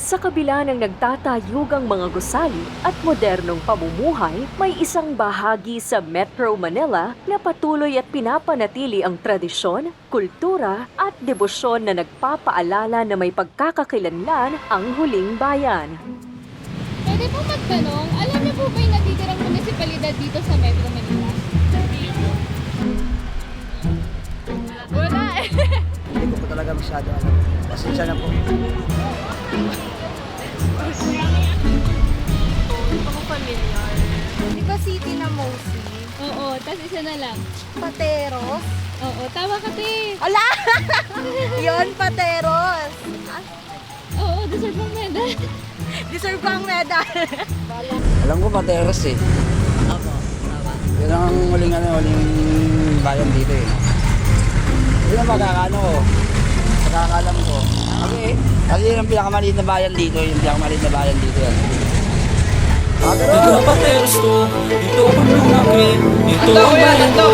Sa kabila ng nagtatayugang mga gusali at modernong pamumuhay, may isang bahagi sa Metro Manila na patuloy at pinapanatili ang tradisyon, kultura at debosyon na nagpapaalala na may pagkakakilanlan ang huling bayan. Pwede po magtanong, alam niyo po ba yung natitirang munisipalidad dito sa Metro Manila? Wala eh. Hindi ko po talaga masyado alam. Pasensya na po. Hindi ko familiar. Di ba city na Mosi? Oo, tas isa na lang. Pateros? Oo, tama ka te. Ala! Yon, Pateros. Oo, deserve mong medal. Deserve ko ang medal. Alam ko Pateros eh. Opo, tama. Yun ang huling bayan dito eh. Yun ang magkakalam ko. Kasi yun ang pinakamaliit na bayan dito. Yung pinakamaliit na bayan dito yan. Ito Pateros to, ito ang lumaki, ito ang bayan ko,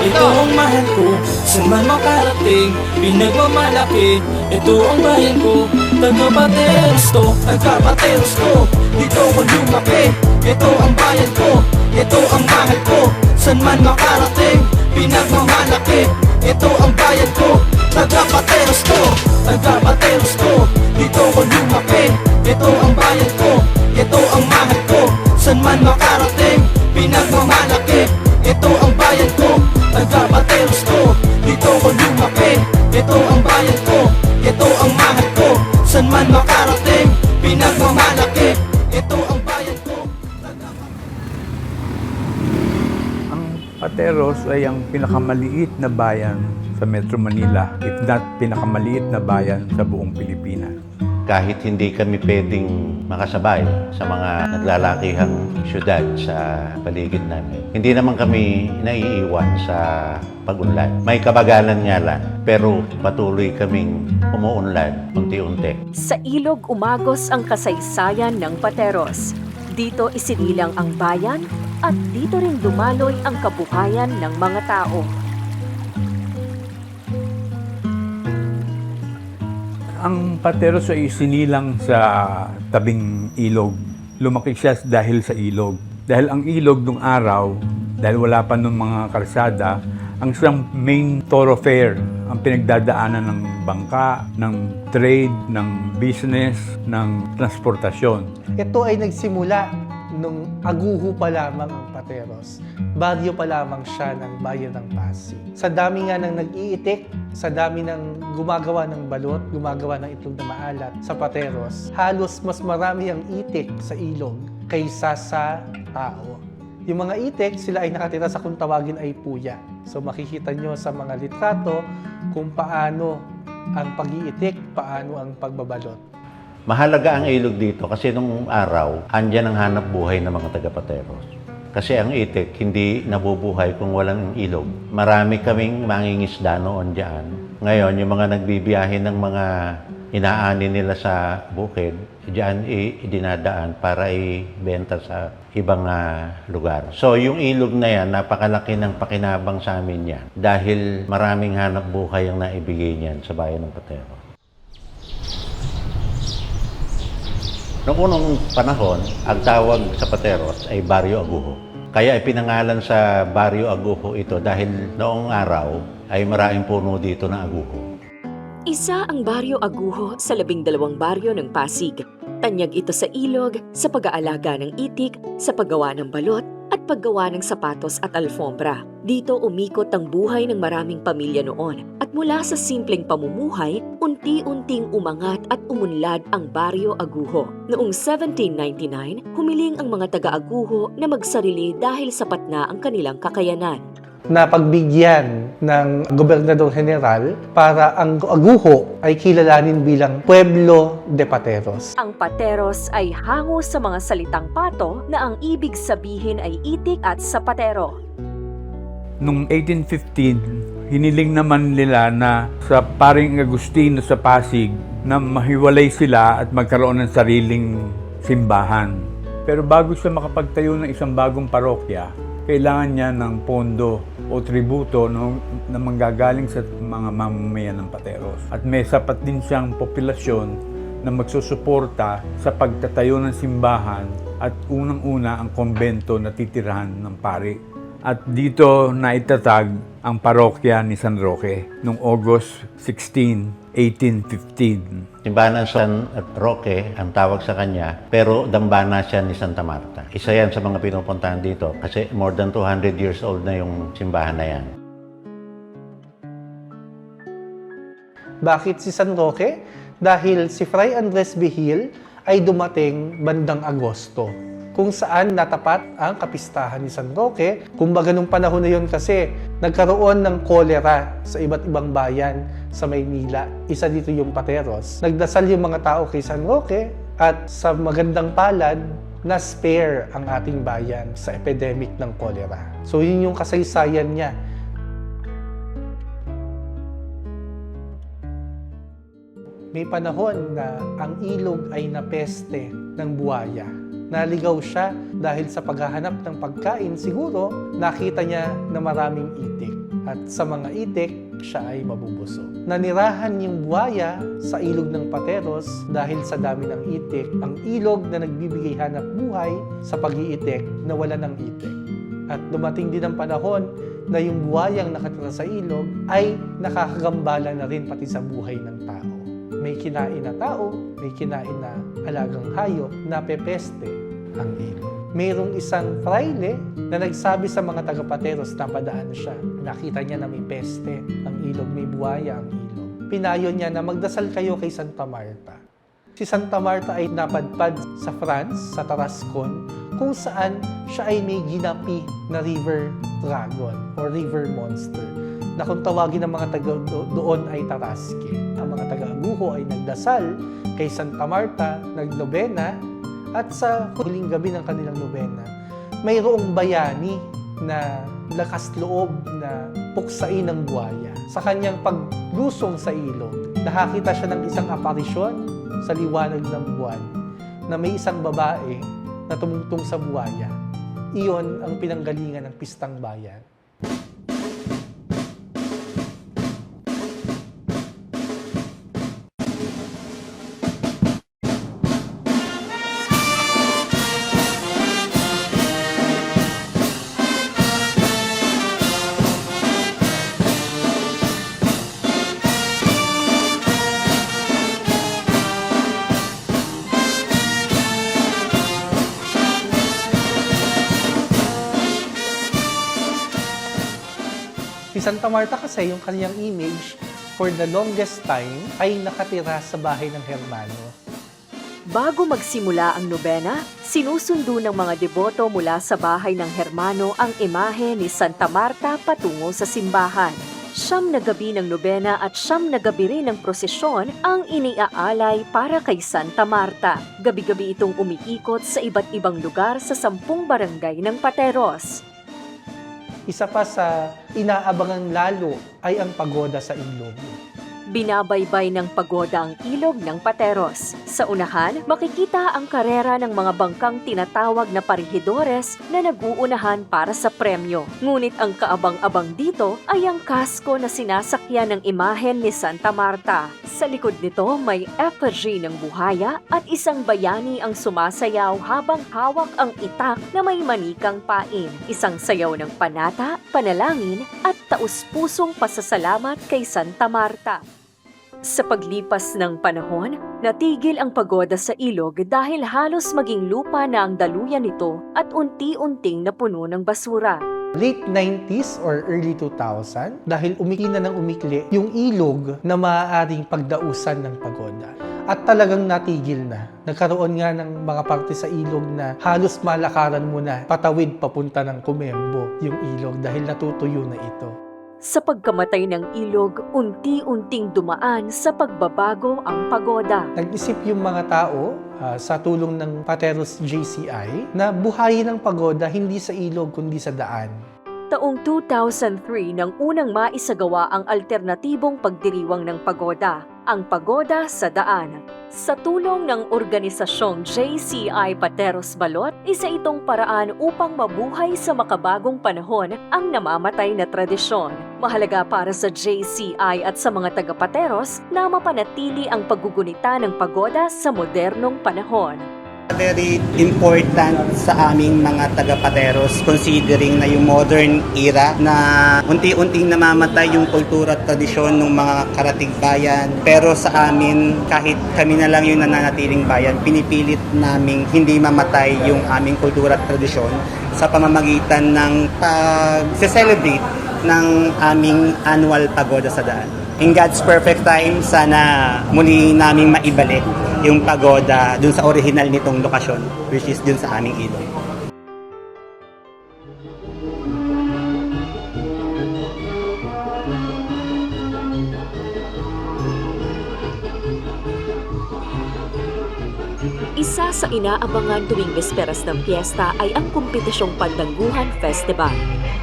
ito ang mahal ko, saan man makarating, pinagmamalaki, ito ang bayan ko, taga Pateros to, taga Pateros ko, dito ako lumaki, ito ang bayan ko, ito ang mahal ko, saan man makarating, pinagmamalaki, ito ang bayan ko, taga Pateros to, taga Pateros ko, dito ako lumaki, ito ang bayan ko, ito ang mahal ko, saan man makarating, pinagmamalaki, ito ang bayan ko, taga Pateros ko, dito ko lumaki, ito ang bayan ko, ito ang mahal ko, saan man makarating, pinagmamalaki, ito ang bayan ko, Ang Pateros ay ang pinakamaliit na bayan sa Metro Manila, if not pinakamaliit na bayan sa buong Pilipinas. Kahit hindi kami pwedeng makasabay sa mga naglalakihang syudad sa paligid namin, hindi naman kami naiiwan sa pag-unlad. May kabagalan nga lang, pero patuloy kaming umuunlad unti-unti. Sa ilog umagos ang kasaysayan ng Pateros. Dito isinilang ang bayan at dito rin dumaloy ang kabuhayan ng mga tao. Ang Pateros ay isinilang sa tabing ilog. Lumaki siya dahil sa ilog. Dahil ang ilog nung araw, dahil wala pa nung mga karsada, ang siyang main thoroughfare, ang pinagdadaanan ng bangka, ng trade, ng business, ng transportasyon. Ito ay nagsimula nung aguho pa lamang ang Pateros. Bagyo pa lamang siya ng bayan ng Pasig. Sa dami nga ng nag-iitik, sa dami ng gumagawa ng balot, gumagawa ng itlog na maalat sa Pateros, halos mas marami ang itik sa ilog kaysa sa tao. Yung mga itik, sila ay nakatira sa kung tawagin ay puya. So makikita nyo sa mga litrato kung paano ang pag-iitik, paano ang pagbabalot. Mahalaga ang ilog dito kasi nung araw, andyan ang hanap buhay ng mga taga-Pateros. Kasi ang itik, hindi nabubuhay kung walang ilog. Marami kaming mangingisda noon dyan. Ngayon, yung mga nagbibiyahe ng mga inaani nila sa bukid, dyan idinadaan para ibenta sa ibang lugar. So, yung ilog na yan, napakalaki ng pakinabang sa amin yan. Dahil maraming hanap buhay ang naibigay niyan sa bayan ng Pateros. Noong unang panahon, ang tawag sa Pateros ay Barrio Aguho. Kaya ipinangalan sa Barrio Aguho ito dahil noong araw ay maraming puno dito na aguho. Isa ang Baryo Aguho sa 12 baryo ng Pasig. Tanyag ito sa ilog, sa pag-aalaga ng itik, sa paggawa ng balot, at paggawa ng sapatos at alfombra. Dito umikot ang buhay ng maraming pamilya noon. At mula sa simpleng pamumuhay, unti-unting umangat at umunlad ang Baryo Aguho. Noong 1799, humiling ang mga taga-Aguho na magsarili dahil sapat na ang kanilang kakayanan. Na pagbigyan ng Gobernador General para ang Aguho ay kilalanin bilang Pueblo de Pateros. Ang Pateros ay hango sa mga salitang Pato na ang ibig sabihin ay itik at sapatero. Noong 1815, hiniling naman nila na sa paring Agustino sa Pasig na mahiwalay sila at magkaroon ng sariling simbahan. Pero bago siya makapagtayo ng isang bagong parokya, kailangan niya ng pondo o tributo na manggagaling sa mga mamamayan ng Pateros. At may sapat din siyang populasyon na magsusuporta sa pagtatayo ng simbahan at unang-una ang kombento na titirahan ng pari. At dito naitatag ang parokya ni San Roque noong August 16, 1815. Simbahan ng San Roque ang tawag sa kanya, pero dambana siya ni Santa Marta. Isa yan sa mga pinupuntahan dito kasi more than 200 years old na yung simbahan na yan. Bakit si San Roque? Dahil si Fray Andres Bihil ay dumating bandang Agosto, kung saan natapat ang kapistahan ni San Roque. Kumbaga nung panahon na yun kasi nagkaroon ng kolera sa iba't ibang bayan sa Maynila. Isa dito yung Pateros. Nagdasal yung mga tao kay San Roque at sa magandang palad na spare ang ating bayan sa epidemic ng kolera. So yun yung kasaysayan niya. May panahon na ang ilog ay napeste ng buwaya. Naligaw siya dahil sa paghahanap ng pagkain, siguro nakita niya na maraming itik. At sa mga itik, siya ay mabubusog. Nanirahan yung buwaya sa ilog ng Pateros dahil sa dami ng itik. Ang ilog na nagbibigay hanap buhay sa pag-iitik na wala ng itik. At dumating din ang panahon na yung buwayang nakatira sa ilog ay nakakagambala na rin pati sa buhay ng tao. May kinain na tao, may kinain na alagang hayop na pepeste ang ilog. Mayroong isang fraile na nagsabi sa mga taga-Pateros na padaan siya. Nakita niya na may peste ang ilog, may buhaya ang ilog. Pinayo niya na magdasal kayo kay Santa Marta. Si Santa Marta ay napadpad sa France, sa Tarascon, kung saan siya ay may ginapi na river dragon o river monster na kung tawagin ng mga taga doon ay Tarasque. Ang mga taga-Aguho ay nagdasal kay Santa Marta, nagnobena, at sa huling gabi ng kanilang nobena, mayroong bayani na lakas loob na puksain ng buhaya. Sa kanyang paglusong sa ilog, nakakita siya ng isang aparisyon sa liwanag ng buwan na may isang babae na tumungtong sa buhaya. Iyon ang pinanggalingan ng Pistang Bayan. Si Santa Marta kasi, yung kanyang image, for the longest time, ay nakatira sa bahay ng Hermano. Bago magsimula ang nobena, sinusundo ng mga deboto mula sa bahay ng Hermano ang imahe ni Santa Marta patungo sa simbahan. 9 na gabi ng nobena at 9 na gabi rin ng prosesyon ang iniaalay para kay Santa Marta. Gabi-gabi itong umiikot sa iba't ibang lugar sa 10 barangay ng Pateros. Isa pa sa inaabangan lalo ay ang pagoda sa ilog. Binabaybay ng pagoda ang ilog ng Pateros. Sa unahan, makikita ang karera ng mga bangkang tinatawag na parihidores na nag-uunahan para sa premyo. Ngunit ang kaabang-abang dito ay ang kasko na sinasakyan ng imahen ni Santa Marta. Sa likod nito may effigy ng buhaya at isang bayani ang sumasayaw habang hawak ang itak na may manikang pain. Isang sayaw ng panata, panalangin at taus-pusong pasasalamat kay Santa Marta. Sa paglipas ng panahon, natigil ang pagoda sa ilog dahil halos maging lupa na ang daluyan nito at unti-unting napuno ng basura. Late 90s or early 2000, dahil umikli na ng umikli yung ilog na maaaring pagdausan ng pagoda. At talagang natigil na. Nagkaroon nga ng mga parte sa ilog na halos malakaran mo na patawid papunta ng Comembo yung ilog dahil natutuyo na ito. Sa pagkamatay ng ilog, unti-unting dumaan sa pagbabago ang pagoda. Nag-isip yung mga tao sa tulong ng Pateros JCI na buhayin ang pagoda hindi sa ilog kundi sa daan. Taong 2003 nang unang maisagawa ang alternatibong pagdiriwang ng pagoda. Ang pagoda sa daan. Sa tulong ng organisasyong JCI Pateros Balot, isa itong paraan upang mabuhay sa makabagong panahon ang namamatay na tradisyon. Mahalaga para sa JCI at sa mga taga-Pateros na mapanatili ang paggugunita ng pagoda sa modernong panahon. Very important sa aming mga taga-Pateros considering na yung modern era na unti-unting namamatay yung kultura at tradisyon ng mga karatig bayan. Pero sa amin, kahit kami na lang yung nananatiling bayan, pinipilit naming hindi mamatay yung aming kultura at tradisyon sa pamamagitan ng pag-celebrate ng aming annual pagoda sa daan. In God's perfect time, sana muli naming maibalik yung pagoda dun sa original nitong lokasyon, which is dun sa aming ilog. Isa sa inaabangan tuwing bisperas ng piyesta ay ang kompetisyong Pandangguhan Festival,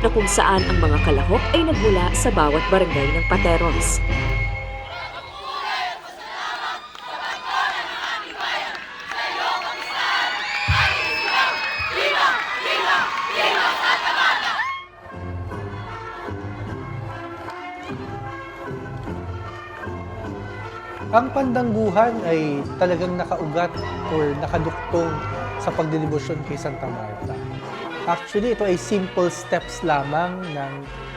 na kung saan ang mga kalahok ay nagmula sa bawat barangay ng Pateros. Ang pandangguhan ay talagang nakaugat or nakaduktong sa pagdedebosyon kay Santa Marta. Actually, ito ay simple steps lamang ng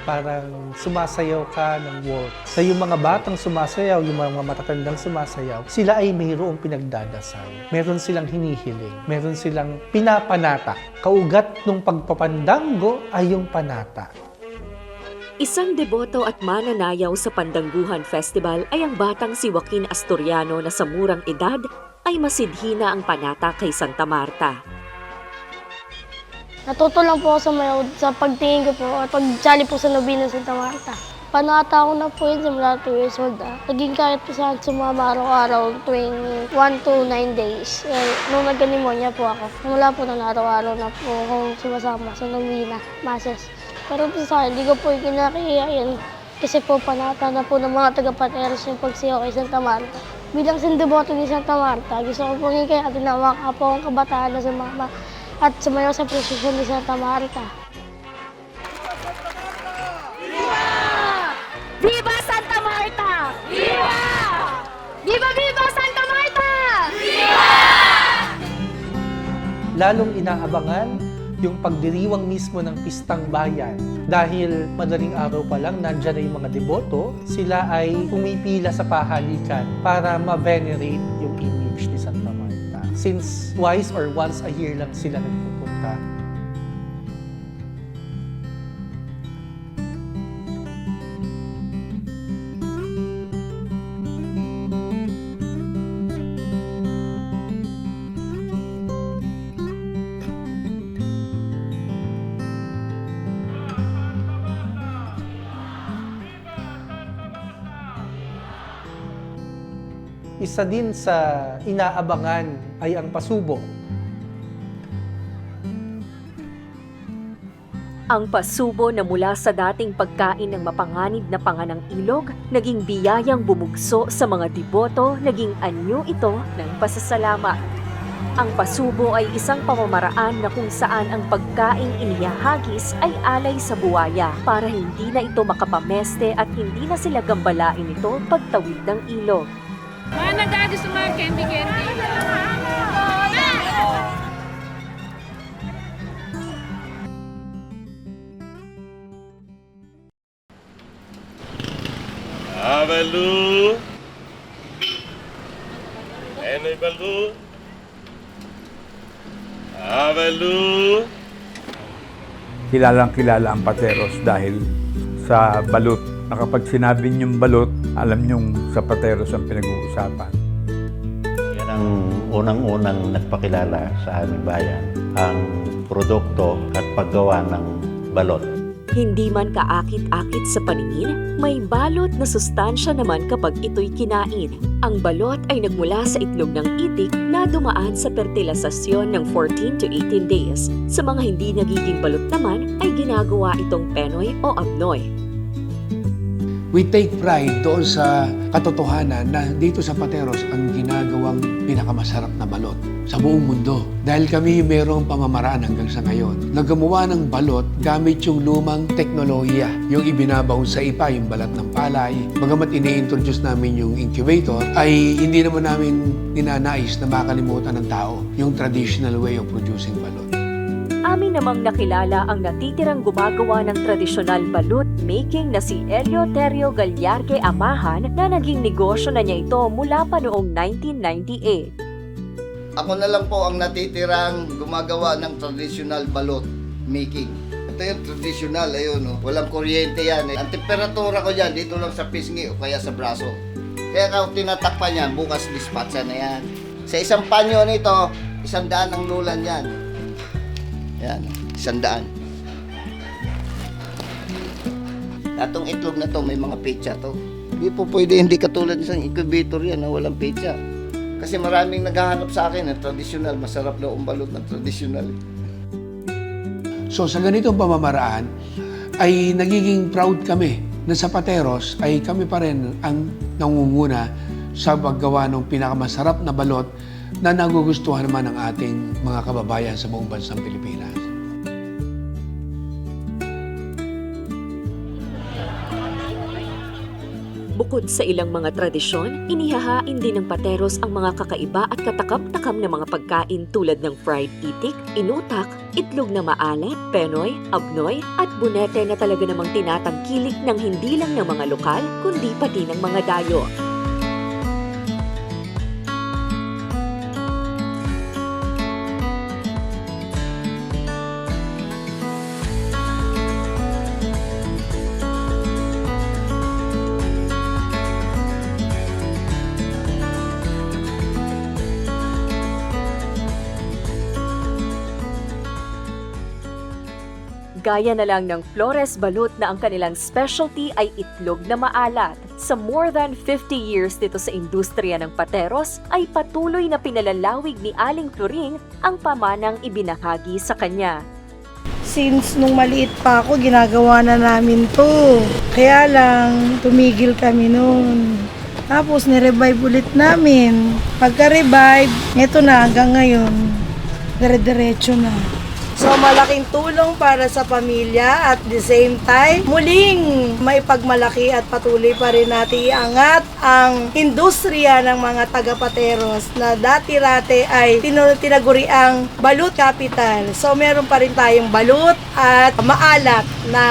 parang sumasayaw ka ng waltz. Sa yung mga batang sumasayaw, yung mga matatandang sumasayaw, sila ay mayroong pinagdadasal. Meron silang hinihiling. Meron silang pinapanata. Kaugat ng pagpapandanggo ay yung panata. Isang deboto at mananayaw sa Pandangguhan Festival ay ang batang si Joaquin Asturiano na sa murang edad ay masidhi na ang panata kay Santa Marta. Natuto lang po ako sa mayaw sa pagtingin ko po at pagsali po sa Nobina Santa Marta. Panata ko na po yun simula 2 years old. Naging kahit po saan sumama araw-araw tuwing 1 to 9 days. Nung nagka-pneumonia po ako, mula po na araw-araw na po akong sumasama sa Nobina, Masses. Pero po sa akin, hindi ko po kinakaya yan. Kasi po panata na po ng mga taga-Pateros yung pagsiyaw kay Santa Marta. Bilang sindiboto ni Santa Marta, gusto ko po kaya atin na mga kapawang kabataan na sumama at sumayaw sa prosesyon ni Santa Marta. Viva Santa Marta! Viva! Viva Viva Santa Marta! Viva! Lalong inaabangan yung pagdiriwang mismo ng Pistang Bayan. Dahil madaling araw pa lang, nandyan na yung mga deboto, sila ay pumipila sa pahalikan para ma-venerate yung image ni Santa Marta. Since twice or once a year lang sila nagpupunta. Isa din sa inaabangan ay ang pasubo. Ang pasubo na mula sa dating pagkain ng mapanganib na panganang ilog, naging biyayang bumugso sa mga deboto, naging anyo ito ng pasasalamat. Ang pasubo ay isang pamamaraan na kung saan ang pagkaing inihahagis ay alay sa buwaya para hindi na ito makapameste at hindi na sila gambalain ito pagtawid ng ilog. Mga nagado sa mga candy-candy. Avalu. Enoy balu. Avalu. Kilalang kilala ang Pateros dahil sa balot. Na kapag sinabi niyong balot, alam niyong sa Pateros ang pinag-uusapan. Yan ang unang-unang nagpakilala sa aming bayan, ang produkto at paggawa ng balot. Hindi man kaakit-akit sa paningin, may balot na sustansya naman kapag ito'y kinain. Ang balot ay nagmula sa itlog ng itik na dumaan sa fertilisasyon ng 14 to 18 days. Sa mga hindi nagiging balot naman, ay ginagawa itong penoy o abnoy. We take pride doon sa katotohanan na dito sa Pateros ang ginagawang pinakamasarap na balot sa buong mundo. Dahil kami mayroong pamamaraan hanggang sa ngayon na gumawa ng balot gamit yung lumang teknolohiya. Yung ibinabaw sa ipa, yung balat ng palay. Bagamat ini-introduce namin yung incubator, ay hindi naman namin ninanais na makalimutan ng tao yung traditional way of producing balot. Amin namang nakilala ang natitirang gumagawa ng tradisyonal balut making na si Eleuterio Gallarque Amahan na naging negosyo na niya ito mula pa noong 1998. Ako na lang po ang natitirang gumagawa ng traditional balot making. Ito yung traditional, ayun, no? Walang kuryente yan. Ang temperatura ko dyan, dito lang sa pisngi o kaya sa braso. Kaya kung tinatakpan yan, bukas dispatcha na yan. Sa isang panyo nito, 100 ang lulan yan. Yan, 100. Atong itlog na to, may mga pecha to. Hindi po pwede, hindi katulad ng incubator yan na walang pecha. Kasi maraming naghahanap sa akin ng tradisyonal, masarap daw ang balot ng tradisyonal. So sa ganitong pamamaraan, ay nagiging proud kami na sa Pateros ay kami pa rin ang nangunguna sa paggawa ng pinakamasarap na balot na nagugustuhan naman ng ating mga kababayan sa buong bansang Pilipinas. Bukod sa ilang mga tradisyon, inihahain din ng Pateros ang mga kakaiba at katakam-takam na mga pagkain tulad ng fried itik, inutak, itlog na maalat, penoy, abnoy at bunete na talaga namang tinatangkilik ng hindi lang ng mga lokal kundi pati ng mga dayo. Gaya na lang ng Flores Balut na ang kanilang specialty ay itlog na maalat. Sa more than 50 years dito sa industriya ng Pateros, ay patuloy na pinalalawig ni Aling Floring ang pamanang ibinahagi sa kanya. Since nung maliit pa ako, ginagawa na namin to. Kaya lang, tumigil kami noon. Tapos nirevive ulit namin. Pagka-revive, eto na hanggang ngayon. Dire-diretso na. So malaking tulong para sa pamilya at the same time, muling maipagmalaki at patuloy pa rin natin iangat ang industriya ng mga taga-Pateros na dati-rate ay tinaguri ang balut capital. So meron pa rin tayong balut at maalat na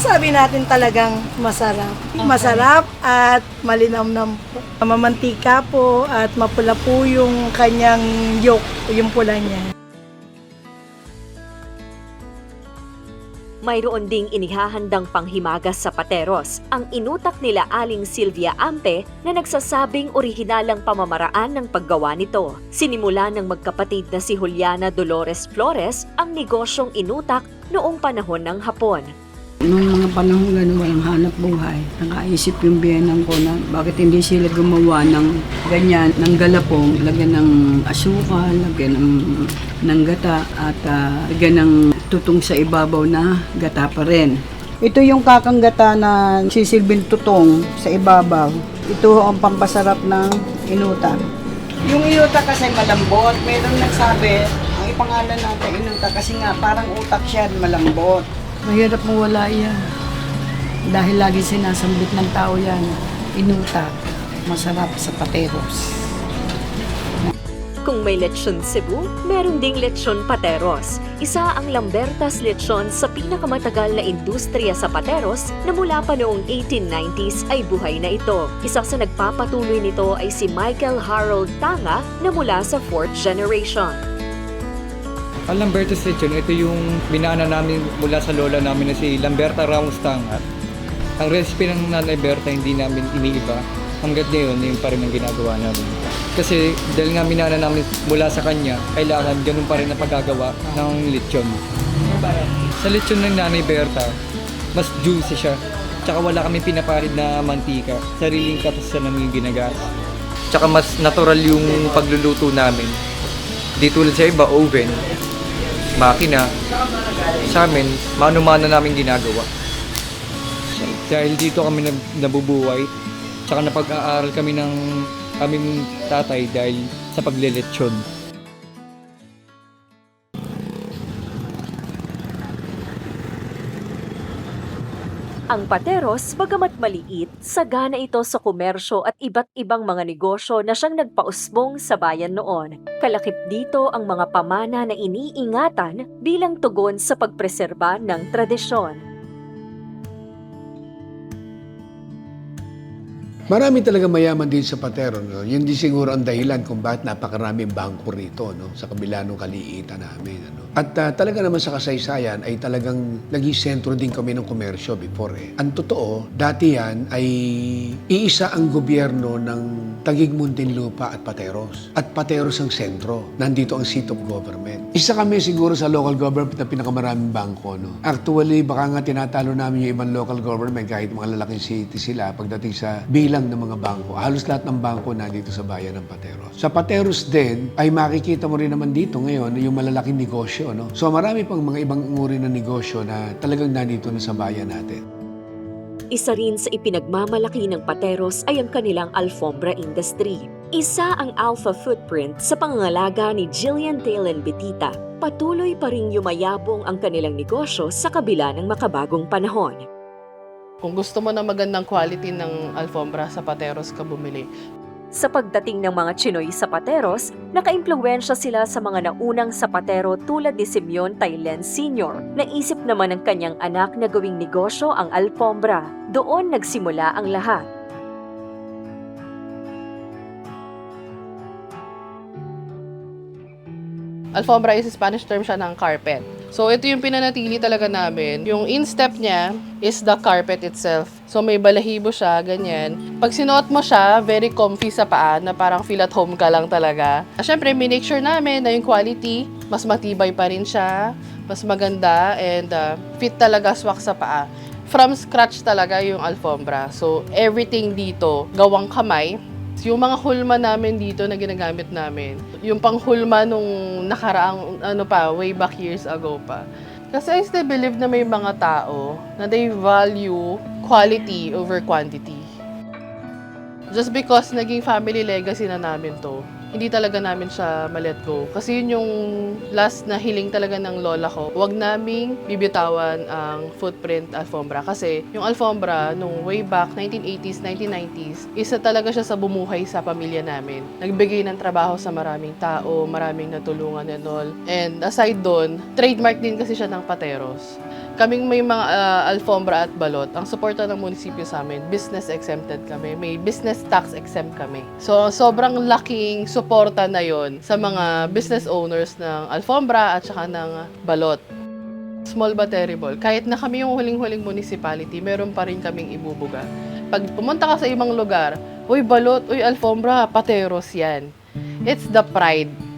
sabi natin talagang masarap. Masarap at malinamnam po. Mamantika po at mapula po yung kanyang yolk, yung pula niya. Mayroon ding inihahandang panghimagas sa Pateros, ang inutak nila Aling Sylvia Ampe na nagsasabing orihinalang pamamaraan ng paggawa nito. Sinimula ng magkapatid na si Juliana Dolores Flores ang negosyong inutak noong panahon ng Hapon. Noong mga panahon gano'n, walang hanap buhay. Nakaisip yung biyanang ko na bakit hindi sila gumawa ng ganyan, ng galapong, lagyan ng asukal, lagyan ng gata, at lagyan ng tutong sa ibabaw na gata pa rin. Ito yung kakang gata na sisilbing tutong sa ibabaw. Ito ang pampasarap ng inutak. Yung inutak kasi malambot. Mayroong nagsabi, ang ipangalan natin inutak kasi nga parang utak siya, malambot. Mahirap mawala yan. Dahil lagi sinasambit ng tao yan. Inutak. Masarap sa Pateros. Kung may lechon Cebu, meron ding lechon Pateros. Isa ang Lambertas lechon sa pinakamatagal na industriya sa Pateros na mula pa noong 1890s ay buhay na ito. Isa sa nagpapatuloy nito ay si Michael Harold Tanga na mula sa 4th generation. Ang Lambertas lechon, ito yung binana namin mula sa lola namin na si Lamberta Ramos Tanga. Ang recipe ng Nanay Berta hindi namin iniiba. Hanggat ngayon, yun pa rin ang ginagawa namin. Kasi dahil nga minana namin mula sa kanya, kailangan ganun pa rin ang paggagawa ng lechon. Sa lechon ng Nanay Berta, mas juicy siya. Tsaka wala kami pinapahid na mantika. Sariling katasan namin yung ginagas. Tsaka mas natural yung pagluluto namin. Di tulad sa iba, oven, makina. Sa amin, mano-mano namin ginagawa. special. Dahil dito kami nabubuhay, tsaka napag-aaral kami ng aming tatay dahil sa pagleletsyon. Ang Pateros, bagamat maliit, sagana ito sa komersyo at iba't ibang mga negosyo na siyang nagpausbong sa bayan noon. Kalakip dito ang mga pamana na iniingatan bilang tugon sa pagpreserba ng tradisyon. Marami talaga mayaman din sa Patero. No? Yun din siguro ang dahilan kung bakit napakaraming bangko rito, no? Sa kabila ng kaliitan namin. Ano? At talaga naman sa kasaysayan ay talagang naging sentro din kami ng komersyo before. Ang totoo, dati yan ay iisa ang gobyerno ng Taguig, Muntinlupa at Pateros. At Pateros ang sentro. Nandito ang seat of government. Isa kami siguro sa local government na pinakamaraming bangko. No? Actually, baka nga tinatalo namin yung ibang local government kahit mga lalaking city sila pagdating sa bilang ng mga bangko. Halos lahat ng bangko nandito sa bayan ng Pateros. Sa Pateros din, ay makikita mo rin naman dito ngayon yung malalaking negosyo. No? So marami pang mga ibang uri ng negosyo na talagang nandito na sa bayan natin. Isa rin sa ipinagmamalaki ng Pateros ay ang kanilang alfombra industry. Isa ang alpha footprint sa pangangalaga ni Jillian Talen Betita. Patuloy pa ring yumayabong ang kanilang negosyo sa kabila ng makabagong panahon. Kung gusto mo na magandang quality ng alfombra, sa Pateros ka bumili. Sa pagdating ng mga Chinoy sa Pateros, nakaimpluwensya sila sa mga naunang sapatero tulad ni Simeon Tailen Sr. Naisip naman ng kanyang anak na gawing negosyo ang alfombra. Doon nagsimula ang lahat. Alfombra is Spanish term siya ng carpet. So ito yung pinanatili talaga namin. Yung instep niya is the carpet itself. So may balahibo siya, ganyan. Pag sinuot mo siya, very comfy sa paa na parang feel at home ka lang talaga. Siyempre, minake sure namin na yung quality, mas matibay pa rin siya, mas maganda, and fit talaga swak sa paa. From scratch talaga yung alfombra. So everything dito, gawang kamay. Yung mga hulma namin dito na ginagamit namin, yung panghulma nung nakaraang, way back years ago pa. Kasi I still believe na may mga tao na they value quality over quantity. Just because naging family legacy na namin to, hindi talaga namin siya ma-let go. Kasi yun yung last na hiling talaga ng lola ko. Huwag naming bibitawan ang footprint alfombra. Kasi yung alfombra, nung way back, 1980s, 1990s, isa talaga siya sa bumuhay sa pamilya namin. Nagbigay ng trabaho sa maraming tao, maraming natulungan and all. And aside doon, trademark din kasi siya ng Pateros. Kaming may mga alfombra at balot, ang suporta ng munisipyo sa amin, business exempted kami, may business tax exempt kami. So, sobrang laking suporta na yon sa mga business owners ng alfombra at saka ng balot. Small but terrible. Kahit na kami yung huling-huling municipality, meron pa rin kaming ibubuga. Pag pumunta ka sa ibang lugar, uy, balot, uy, alfombra, Pateros yan. It's the pride.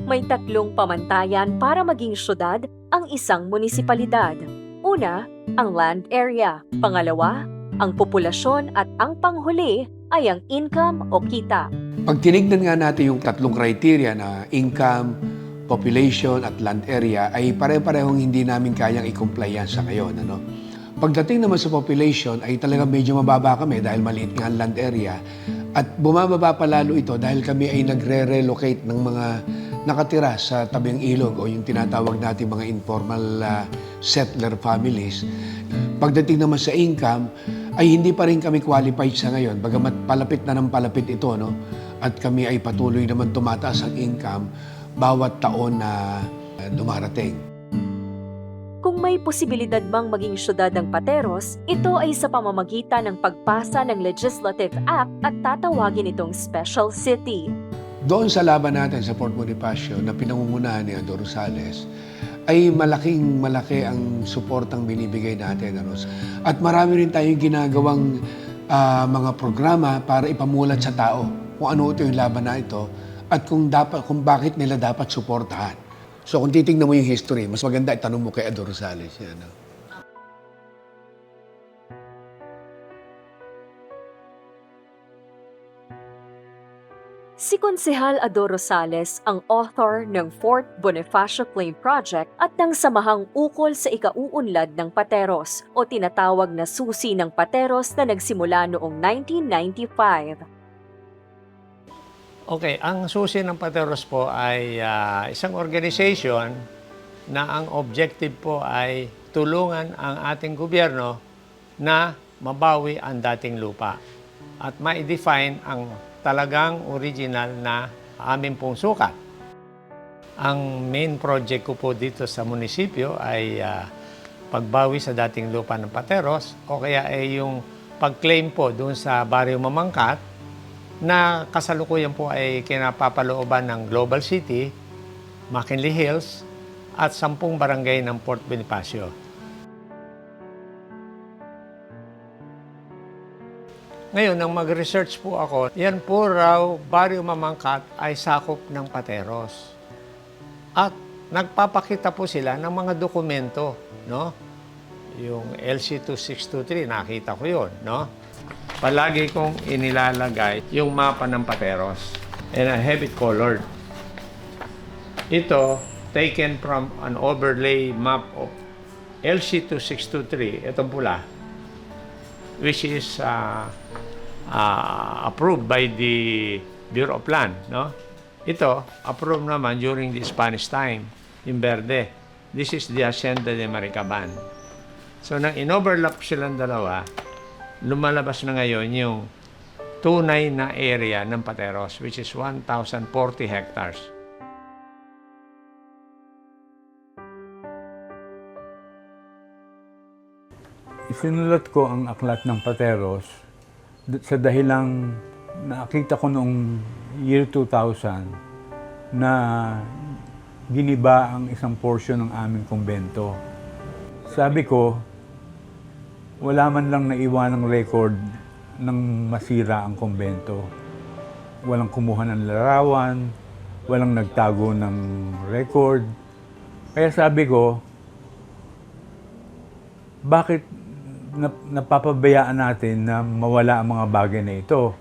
May tatlong pamantayan para maging syudad ang isang munisipalidad. Una, ang land area. Pangalawa, ang populasyon at ang panghuli ay ang income o kita. Pag tinignan nga natin yung tatlong criteria na income, population at land area ay pare-parehong hindi namin kayang i-comply yan sa ngayon. Ano? Pagdating naman sa population ay talaga medyo mababa kami dahil maliit nga ang land area at bumababa pa lalo ito dahil kami ay nagre-relocate ng mga nakatira sa tabing ilog o yung tinatawag natin mga informal settler families. Pagdating naman sa income, ay hindi pa rin kami qualified sa ngayon. Bagamat palapit na ng palapit ito, no? At kami ay patuloy naman tumataas ang income bawat taon na dumarating. Kung may posibilidad bang maging syudad ang Pateros, ito ay sa pamamagitan ng pagpasa ng Legislative Act at tatawagin itong Special City. Doon sa laban natin sa Port Bonifacio na pinangungunahan ni Ado Rosales, ay malaki ang suportang binibigay natin. Ano? At marami rin tayong ginagawang mga programa para ipamulat sa tao kung ano ito yung laban na ito at kung bakit nila dapat suportahan. So kung titignan mo yung history, mas maganda itanong mo kay Ado Rosales. Yan, no? Si Konsehal Ado Rosales ang author ng Fort Bonifacio Plain Project at ng Samahang Ukol sa Ikauunlad ng Pateros o tinatawag na Susi ng Pateros na nagsimula noong 1995. Okay, ang Susi ng Pateros po ay isang organization na ang objective po ay tulungan ang ating gobyerno na mabawi ang dating lupa at ma-define ang talagang original na aming pong sukat. Ang main project ko po dito sa munisipyo ay pagbawi sa dating lupa ng Pateros o kaya ay yung pag-claim po doon sa Barrio Mamangkat na kasalukuyan po ay kinapapalooban ng Global City, McKinley Hills at 10 barangay ng Fort Bonifacio. Ngayon, nang mag-research po ako, yan po raw, Barrio Mamangkat ay sakop ng Pateros. At nagpapakita po sila ng mga dokumento, no? Yung LC2623, nakita ko yun, no? Palagi kong inilalagay yung mapa ng Pateros. And I have it colored. Ito, taken from an overlay map of LC2623, itong pula, which is approved by the Bureau of Land, no? Ito, approved naman during the Spanish time, in verde. This is the Hacienda de Maricaban. So, nang in-overlap silang dalawa, lumalabas na ngayon yung tunay na area ng Pateros, which is 1,040 hectares. Isinulat ko ang aklat ng Pateros sa dahilang nakita ko noong year 2000 na giniba ang isang portion ng aming kumbento. Sabi ko, wala man lang naiwan ng record ng masira ang kumbento. Walang kumuha ng larawan, walang nagtago ng record. Kaya sabi ko, bakit napapabayaan natin na mawala ang mga bagay na ito?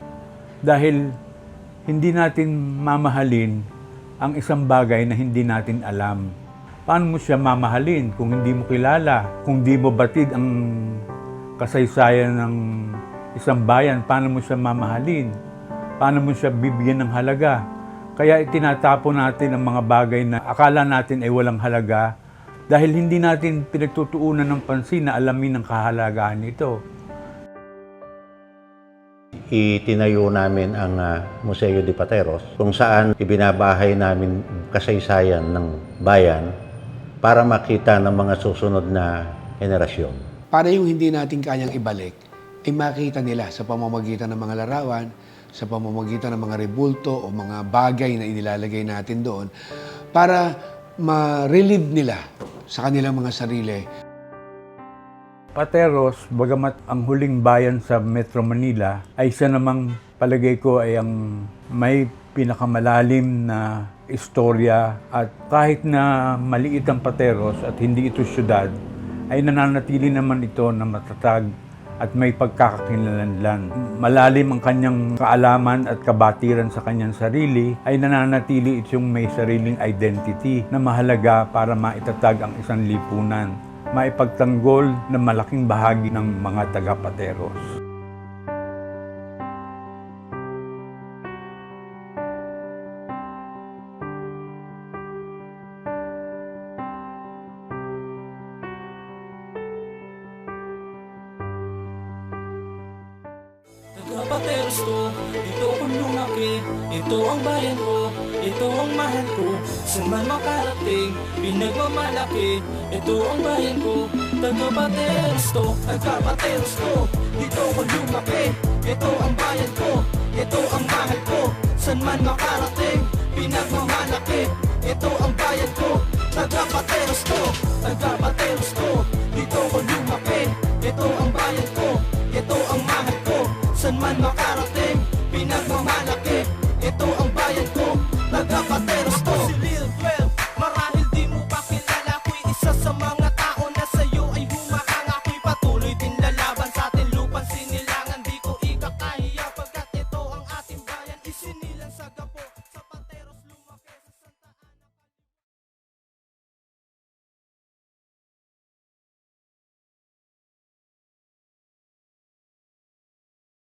Dahil hindi natin mamahalin ang isang bagay na hindi natin alam. Paano mo siya mamahalin kung hindi mo kilala? Kung di mo batid ang kasaysayan ng isang bayan, paano mo siya mamahalin? Paano mo siya bibigyan ng halaga? Kaya itinatapon natin ang mga bagay na akala natin ay walang halaga dahil hindi natin pinagtutuunan ng pansin na alamin ang kahalagahan nito. Itinayo namin ang Museo de Pateros kung saan ibinabahay namin kasaysayan ng bayan para makita ng mga susunod na henerasyon. Para yung hindi natin kayang ibalik, ay makita nila sa pamamagitan ng mga larawan, sa pamamagitan ng mga rebulto o mga bagay na inilalagay natin doon para ma-relieve nila sa kanilang mga sarili. Pateros, bagamat ang huling bayan sa Metro Manila, ay isa namang palagay ko ay ang may pinakamalalim na istorya at kahit na maliit ang Pateros at hindi ito syudad, ay nananatili naman ito na matatag at may pagkakakilanlan. Malalim ang kanyang kaalaman at kabatiran sa kanyang sarili, ay nananatili itong may sariling identity na mahalaga para maitatag ang isang lipunan, maipagtanggol na malaking bahagi ng mga taga-Pateros. Pateros to, ito ang lumaki, ito ang bayan ko, ito ang mahal ko, saan man makarating, pinagmamalaki, ito ang bayan ko, taga-Pateros to, taga-Pateros to, ito ang lumaki, ito ang bayan ko, ito ang mahal ko, saan man makarating, pinagmamalaki, ito ang bayan ko, taga-Pateros to, taga-Pateros to, ito ang lumaki, ito ang bayan ko, ito ang mahal ko, saan man makarating.